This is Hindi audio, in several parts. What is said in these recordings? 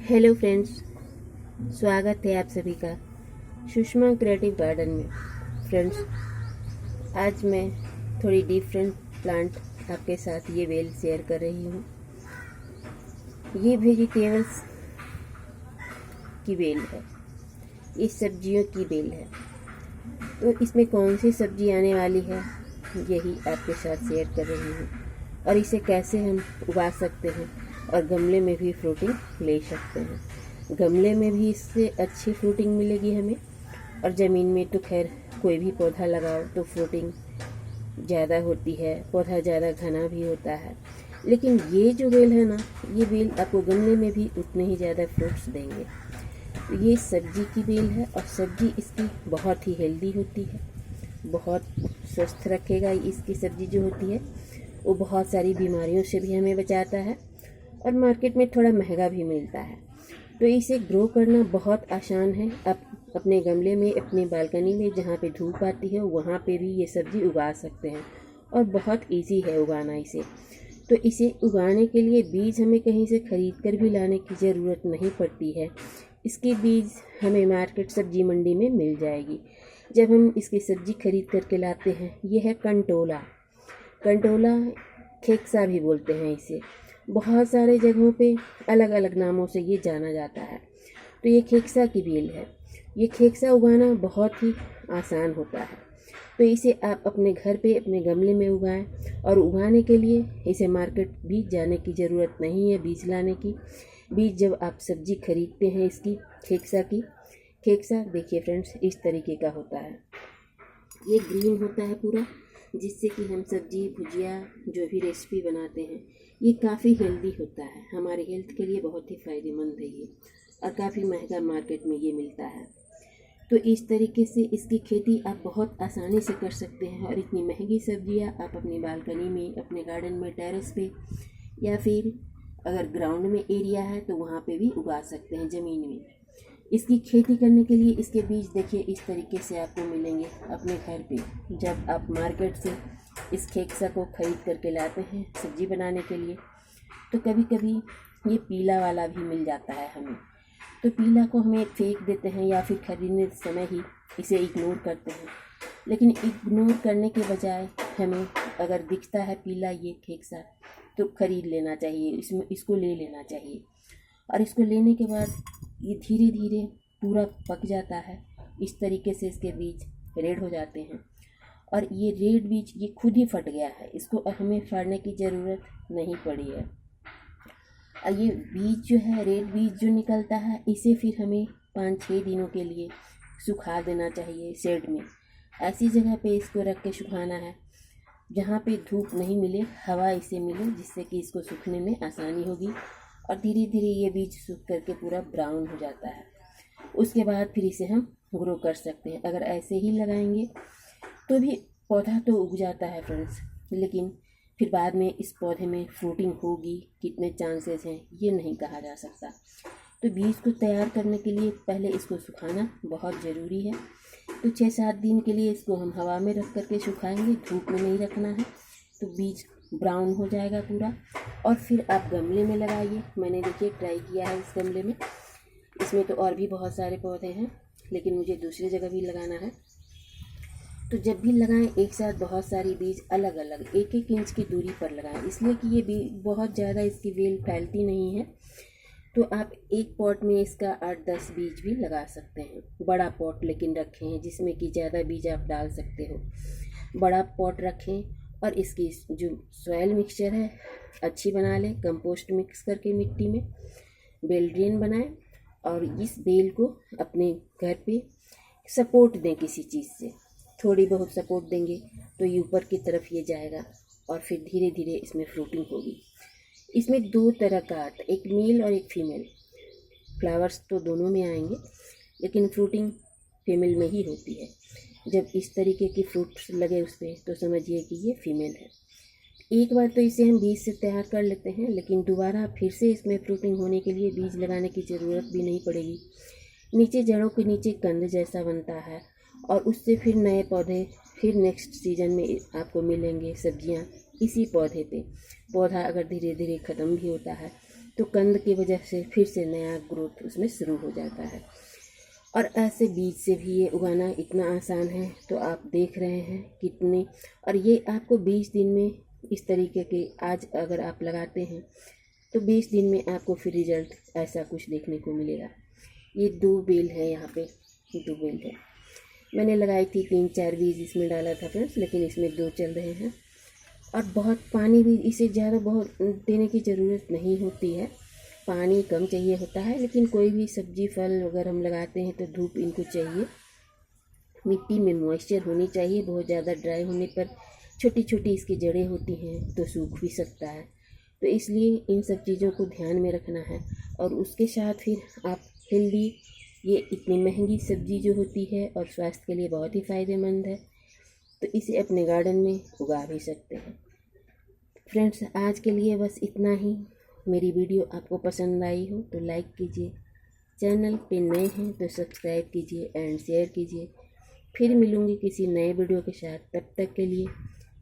हेलो फ्रेंड्स, स्वागत है आप सभी का सुषमा क्रिएटिव गार्डन में। फ्रेंड्स, आज मैं थोड़ी डिफरेंट प्लांट आपके साथ ये बेल शेयर कर रही हूँ। ये वेजिटेबल्स की बेल है, ये सब्जियों की बेल है। तो इसमें कौन सी सब्जी आने वाली है यही आपके साथ शेयर कर रही हूँ, और इसे कैसे हम उगा सकते हैं और गमले में भी फ्रूटिंग ले सकते हैं। गमले में भी इससे अच्छी फ्रूटिंग मिलेगी हमें, और ज़मीन में तो खैर कोई भी पौधा लगाओ तो फ्रूटिंग ज़्यादा होती है, पौधा ज़्यादा घना भी होता है। लेकिन ये जो बेल है ना, ये बेल आपको गमले में भी उतने ही ज़्यादा फ्रूट्स देंगे। तो ये सब्जी की बेल है, और सब्जी इसकी बहुत ही हेल्दी होती है, बहुत स्वस्थ रखेगा। इसकी सब्जी जो होती है वो बहुत सारी बीमारियों से भी हमें बचाता है, और मार्केट में थोड़ा महंगा भी मिलता है। तो इसे ग्रो करना बहुत आसान है। आप अपने गमले में, अपनी बालकनी में जहाँ पे धूप आती है वहाँ पे भी ये सब्ज़ी उगा सकते हैं, और बहुत इजी है उगाना इसे। तो इसे उगाने के लिए बीज हमें कहीं से ख़रीद कर भी लाने की ज़रूरत नहीं पड़ती है। इसके बीज हमें मार्केट सब्जी मंडी में मिल जाएगी। जब हम इसकी सब्ज़ी खरीद करके लाते हैं, ये है कंटोला। कंटोला खेक्सा भी बोलते हैं इसे। बहुत सारे जगहों पे अलग अलग नामों से ये जाना जाता है। तो ये खेक्सा की बेल है। ये खेक्सा उगाना बहुत ही आसान होता है। तो इसे आप अपने घर पे, अपने गमले में उगाएं, और उगाने के लिए इसे मार्केट भी जाने की ज़रूरत नहीं है बीज लाने की। बीज जब आप सब्ज़ी खरीदते हैं इसकी खेक्सा की, खेक्सा देखिए फ्रेंड्स इस तरीके का होता है। ये ग्रीन होता है पूरा, जिससे कि हम सब्जी, भुजिया, जो भी रेसिपी बनाते हैं, ये काफ़ी हेल्दी होता है। हमारे हेल्थ के लिए बहुत ही फ़ायदेमंद है ये, और काफ़ी महंगा मार्केट में ये मिलता है। तो इस तरीके से इसकी खेती आप बहुत आसानी से कर सकते हैं, और इतनी महंगी सब्जियां आप अपनी बालकनी में, अपने गार्डन में, टेरेस पे, या फिर अगर ग्राउंड में एरिया है तो वहाँ पे भी उगा सकते हैं ज़मीन में। इसकी खेती करने के लिए इसके बीज देखिए इस तरीके से आपको मिलेंगे अपने घर पे। जब आप मार्केट से इस खेक्सा को खरीद करके लाते हैं सब्जी बनाने के लिए, तो कभी कभी ये पीला वाला भी मिल जाता है हमें। तो पीला को हमें फेंक देते हैं, या फिर खरीदने समय ही इसे इग्नोर करते हैं। लेकिन इग्नोर करने के बजाय हमें अगर दिखता है पीला ये खेक्सा, तो खरीद लेना चाहिए, इसको ले लेना चाहिए। और इसको लेने के बाद ये धीरे धीरे पूरा पक जाता है। इस तरीके से इसके बीज रेड हो जाते हैं, और ये रेड बीज ये खुद ही फट गया है, इसको हमें फाड़ने की ज़रूरत नहीं पड़ी है। और ये बीज जो है, रेड बीज जो निकलता है, इसे फिर हमें 5-6 दिनों के लिए सुखा देना चाहिए शेड में। ऐसी जगह पे इसको रख के सुखाना है जहाँ पे धूप नहीं मिले, हवा इसे मिले, जिससे कि इसको सूखने में आसानी होगी। और धीरे धीरे ये बीज सूख करके पूरा ब्राउन हो जाता है। उसके बाद फिर इसे हम ग्रो कर सकते हैं। अगर ऐसे ही लगाएंगे तो भी पौधा तो उग जाता है फ्रेंड्स, लेकिन फिर बाद में इस पौधे में फ्रूटिंग होगी, कितने चांसेस हैं ये नहीं कहा जा सकता। तो बीज को तैयार करने के लिए पहले इसको सुखाना बहुत ज़रूरी है। तो 6-7 दिन के लिए इसको हम हवा में रख करके सुखाएंगे, धूप में नहीं रखना है। तो बीज ब्राउन हो जाएगा पूरा, और फिर आप गमले में लगाइए। मैंने देखिए ट्राई किया है इस गमले में। इसमें तो और भी बहुत सारे पौधे हैं, लेकिन मुझे दूसरी जगह भी लगाना है। तो जब भी लगाएं एक साथ बहुत सारी बीज अलग अलग 1-1 इंच की दूरी पर लगाएं, इसलिए कि ये बीज बहुत ज़्यादा इसकी बेल फैलती नहीं है। तो आप एक पॉट में इसका 8-10 बीज भी लगा सकते हैं। बड़ा पॉट लेकिन रखें जिसमें कि ज़्यादा बीज आप डाल सकते हो। बड़ा पॉट रखें, और इसकी जो सॉयल मिक्सचर है अच्छी बना लें, कंपोस्ट मिक्स करके मिट्टी में बेल ड्रेन बनाएं, और इस बेल को अपने घर पे सपोर्ट दें किसी चीज़ से। थोड़ी बहुत सपोर्ट देंगे तो ये ऊपर की तरफ ये जाएगा, और फिर धीरे धीरे इसमें फ्रूटिंग होगी। इसमें 2 तरह का आता है, एक मेल और एक फीमेल। फ्लावर्स तो दोनों में आएंगे, लेकिन फ्रूटिंग फीमेल में ही होती है। जब इस तरीके की फ्रूट्स लगे उस पर, तो समझिए कि ये फीमेल है। एक बार तो इसे हम बीज से तैयार कर लेते हैं, लेकिन दोबारा फिर से इसमें फ्रूटिंग होने के लिए बीज लगाने की ज़रूरत भी नहीं पड़ेगी। नीचे जड़ों के नीचे कंद जैसा बनता है, और उससे फिर नए पौधे फिर नेक्स्ट सीजन में आपको मिलेंगे सब्जियां इसी पौधे पे। पौधा अगर धीरे धीरे ख़त्म भी होता है तो कंद की वजह से फिर से नया ग्रोथ उसमें शुरू हो जाता है। और ऐसे बीज से भी ये उगाना इतना आसान है, तो आप देख रहे हैं कितने, और ये आपको 20 दिन में इस तरीके के आज अगर आप लगाते हैं तो 20 दिन में आपको फिर रिजल्ट ऐसा कुछ देखने को मिलेगा। ये 2 बेल है, यहाँ पे 2 बेल है। मैंने लगाई थी 3-4 बीज इसमें डाला था फ्रेंड्स, लेकिन इसमें 2 चल रहे हैं। और बहुत पानी भी इसे ज़्यादा बहुत देने की ज़रूरत नहीं होती है, पानी कम चाहिए होता है। लेकिन कोई भी सब्जी फल अगर हम लगाते हैं तो धूप इनको चाहिए, मिट्टी में मॉइस्चर होनी चाहिए। बहुत ज़्यादा ड्राई होने पर छोटी छोटी इसकी जड़ें होती हैं तो सूख भी सकता है। तो इसलिए इन सब चीज़ों को ध्यान में रखना है। और उसके साथ फिर आप हेल्दी, ये इतनी महंगी सब्जी जो होती है और स्वास्थ्य के लिए बहुत ही फ़ायदेमंद है, तो इसे अपने गार्डन में उगा भी सकते हैं। फ्रेंड्स, आज के लिए बस इतना ही। मेरी वीडियो आपको पसंद आई हो तो लाइक कीजिए, चैनल पे नए हैं तो सब्सक्राइब कीजिए एंड शेयर कीजिए। फिर मिलूँगी किसी नए वीडियो के साथ, तब तक के लिए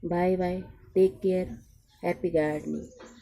bye bye, take care, happy gardening.